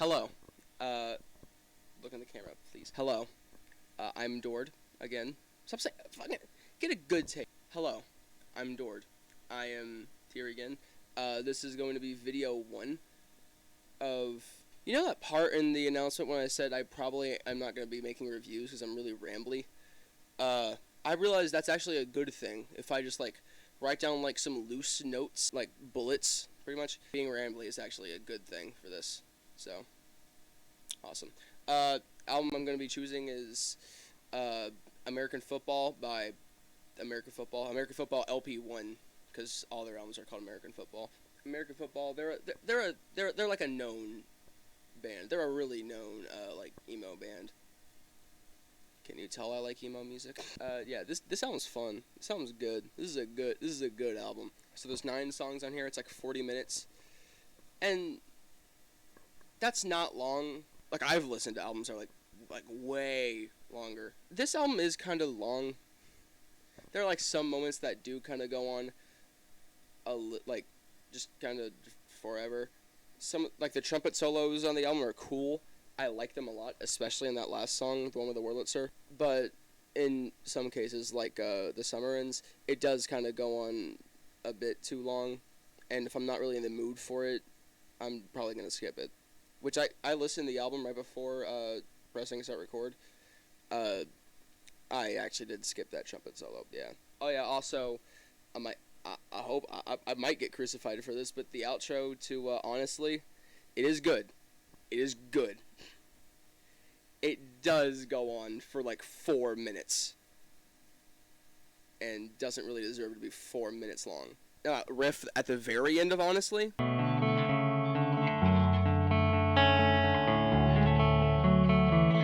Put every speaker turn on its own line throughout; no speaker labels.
Hello. Look in the camera, please. Hello. I'm Dord again. Stop saying. Fucking get a good take. Hello. I'm Dord. I am here again. This is going to be video 1 of. You know that part in the announcement when I said I'm not going to be making reviews because I'm really rambly? I realized that's actually a good thing. If I just write down some loose notes, like bullets, pretty much. Being rambly is actually a good thing for this. So, awesome. Album I'm going to be choosing is American Football by American Football LP1, because all their albums are called American Football. American Football, they're like a known band. They're a really known emo band. Can you tell I like emo music? Yeah, this album's fun. This album's good. This is a good album. So there's 9 songs on here. It's 40 minutes, and that's not long. I've listened to albums that are way longer. This album is kind of long. There are some moments that do kind of go on just kind of forever. Some the trumpet solos on the album are cool. I like them a lot, especially in that last song, the one with the Wurlitzer. But in some cases, the Summer Ends, it does kind of go on a bit too long. And if I'm not really in the mood for it, I'm probably going to skip it. Which I listened to the album right before pressing start record. I actually did skip that trumpet solo, yeah. Oh yeah, also, I hope, I might get crucified for this, but the outro to Honestly, it is good. It is good. It does go on for 4 minutes. And doesn't really deserve to be 4 minutes long. Riff at the very end of Honestly.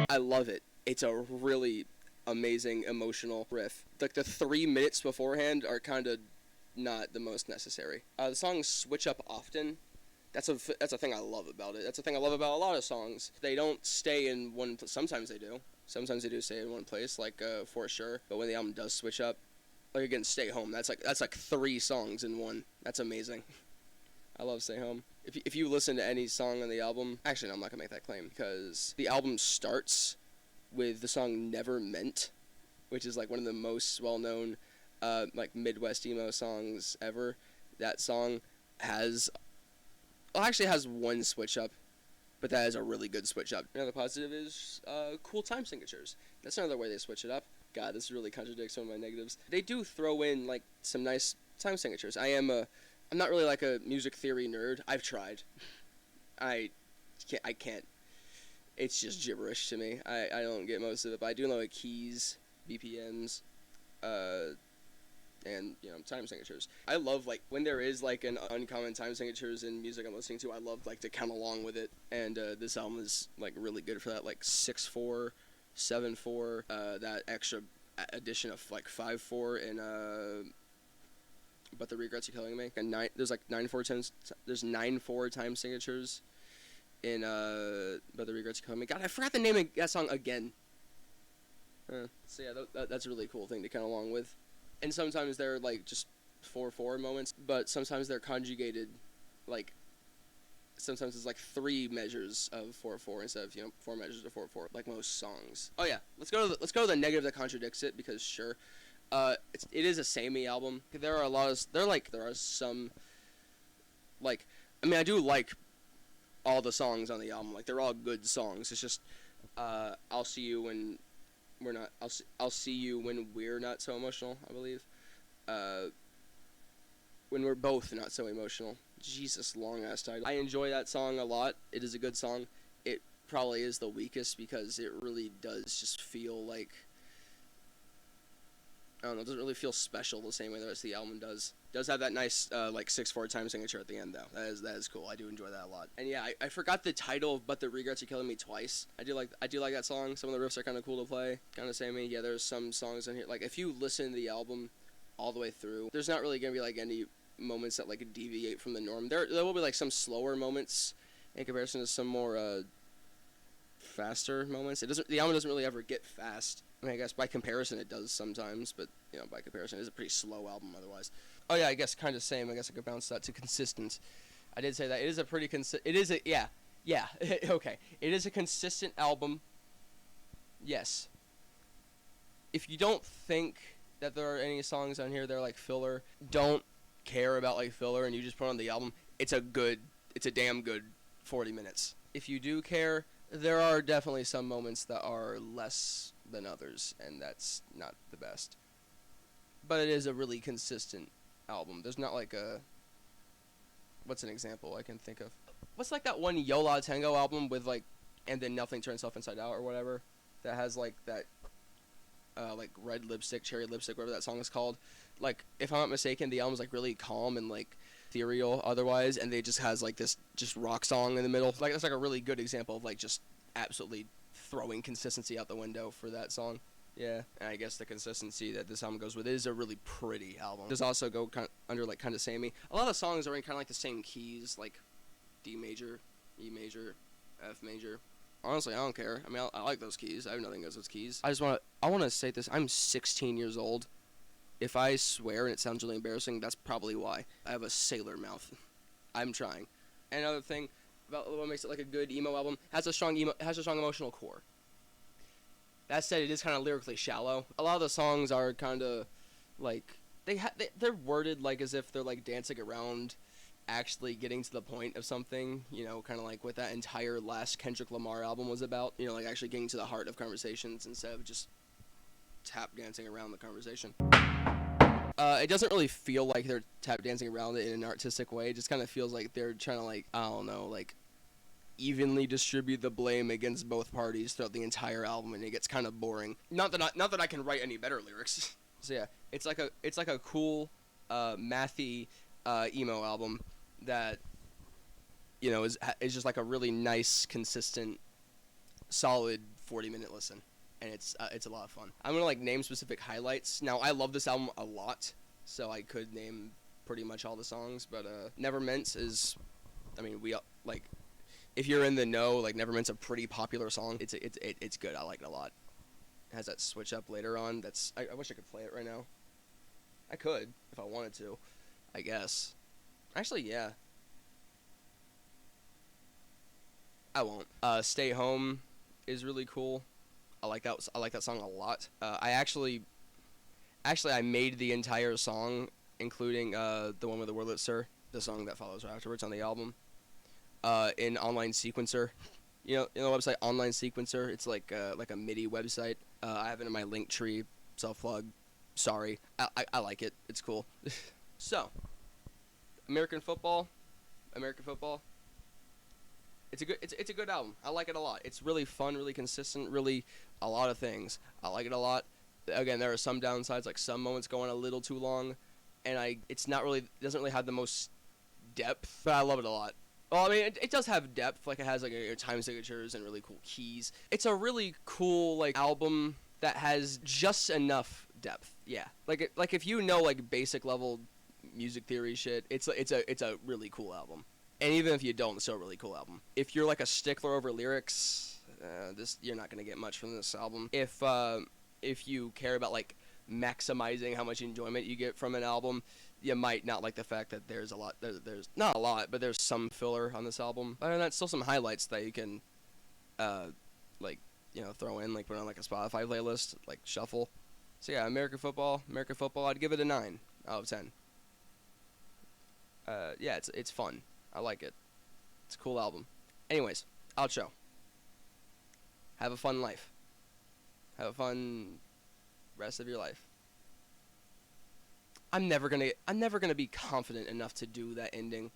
I love it. It's a really amazing emotional riff. The 3 minutes beforehand are kind of not the most necessary. The songs switch up often. That's a thing I love about it. That's a thing I love about a lot of songs. They don't stay in one place. Sometimes they do. Sometimes they do stay in one place, For Sure. But when the album does switch up, again, Stay Home. That's 3 songs in one. That's amazing. I love Stay Home. If you listen to any song on the album, actually no, I'm not gonna make that claim, because the album starts with the song Never Meant, which is one of the most well-known Midwest emo songs ever. That song actually has one switch up, but that is a really good switch up. Another positive is cool time signatures. That's another way they switch it up. God, this really contradicts some of my negatives. They do throw in some nice time signatures. I'm not really a music theory nerd. I've tried. I can't. It's just gibberish to me. I don't get most of it, but I do know keys, BPMs, and time signatures. I love when there is an uncommon time signatures in music I'm listening to. I love to count along with it, and this album is really good for that. 6/4, 7/4, that extra addition of 5/4 and But the Regrets Are Killing Me. And there's 9/4 times. There's 9/4 time signatures in But the Regrets Are Killing Me. God, I forgot the name of that song again. So yeah, that's a really cool thing to count along with. And sometimes they're just 4/4 moments, but sometimes they're conjugated. Sometimes it's 3 measures of 4/4 instead of 4 measures of 4/4, like most songs. Oh yeah, let's go to the negative that contradicts it, because sure. It is a samey album. There are some I do like all the songs on the album. They're all good songs. It's just I'll see you when we're not. I'll see you when we're not so emotional, I believe. When we're both not so emotional. Jesus, long ass title. I enjoy that song a lot. It is a good song. It probably is the weakest because it really does just feel I don't know, it doesn't really feel special the same way the rest of the album does. It does have that nice 6/4 time signature at the end though. That is cool. I do enjoy that a lot. And yeah, I forgot the title of But the Regrets Are Killing Me twice. I do like that song. Some of the riffs are kind of cool to play. Kind of samey. Yeah, there's some songs on here. If you listen to the album all the way through, there's not really gonna be any moments that deviate from the norm. There will be some slower moments in comparison to some more faster moments. The album doesn't really ever get fast. I mean, I guess by comparison it does sometimes, but by comparison it's a pretty slow album otherwise. Oh yeah, I guess kind of same. I guess I could bounce that to consistent. I did say that it is a pretty Yeah, okay. It is a consistent album. Yes. If you don't think that there are any songs on here that are like filler, don't care about like filler, and you just put on the album, it's a damn good 40 minutes. If you do care, there are definitely some moments that are less than others, and that's not the best. But it is a really consistent album. There's not like a... What's an example I can think of? What's like that one Yo La Tengo album with like... And then Nothing Turns Itself Inside Out or whatever? That has like that... like red lipstick, cherry lipstick, whatever that song is called. Like, if I'm not mistaken, the album's like really calm and like ethereal otherwise, and they just has like this just rock song in the middle. Like, that's like a really good example of like just absolutely throwing consistency out the window for that song. Yeah, and I guess the consistency that this album goes with is a really pretty album. It does also go kind of under like kind of samey. A lot of the songs are in kind of like the same keys, like D major, E major, F major. Honestly, I don't care. I mean, I like those keys. I have nothing against those keys. I want to say this. I'm 16 years old. If I swear and it sounds really embarrassing, that's probably why. I have a sailor mouth. I'm trying. And another thing about what makes it like a good emo album, has a strong emotional core. That said, it is kind of lyrically shallow. A lot of the songs are kind of like they're worded like as if they're like dancing around actually getting to the point of something, you know, kind of like what that entire last Kendrick Lamar album was about, you know, like actually getting to the heart of conversations instead of just tap dancing around the conversation. It doesn't really feel like they're tap dancing around it in an artistic way. It just kind of feels like they're trying to like, I don't know, like evenly distribute the blame against both parties throughout the entire album, and it gets kind of boring. Not that I can write any better lyrics. So yeah, it's like a cool mathy emo album that, you know, is just like a really nice, consistent, solid 40-minute listen, and it's a lot of fun. I'm gonna like name specific highlights. Now, I love this album a lot, so I could name pretty much all the songs, but Nevermint is, I mean, we like, if you're in the know, like Nevermint's a pretty popular song. It's good. I like it a lot. It has that switch up later on. I wish I could play it right now. I could if I wanted to, I guess. Actually, yeah. I won't. Stay Home is really cool. I like that song a lot. I made the entire song, including the one with the wordlet "Sir," the song that follows right afterwards on the album, in Online Sequencer. You know the website Online Sequencer. It's like a MIDI website. I have it in my link tree. Self plug. Sorry. I like it. It's cool. So, American football. It's a good album. I like it a lot. It's really fun, really consistent, really a lot of things. I like it a lot. Again, there are some downsides, like some moments going a little too long, and it doesn't really have the most depth, but I love it a lot. Well, I mean, it does have depth. Like, it has like time signatures and really cool keys. It's a really cool like album that has just enough depth. Yeah, like if you know like basic level music theory shit, it's a really cool album. And even if you don't, it's still a really cool album. If you're like a stickler over lyrics, you're not gonna get much from this album. If you care about like maximizing how much enjoyment you get from an album, you might not like the fact that there's not a lot, but there's some filler on this album. Other than that, still some highlights that you can, like, you know, throw in, like put on like a Spotify playlist, like shuffle. So yeah, American football, I'd give it a 9 out of 10. Yeah, it's fun. I like it. It's a cool album. Anyways, outro. Have a fun life. Have a fun rest of your life. I'm never gonna be confident enough to do that ending.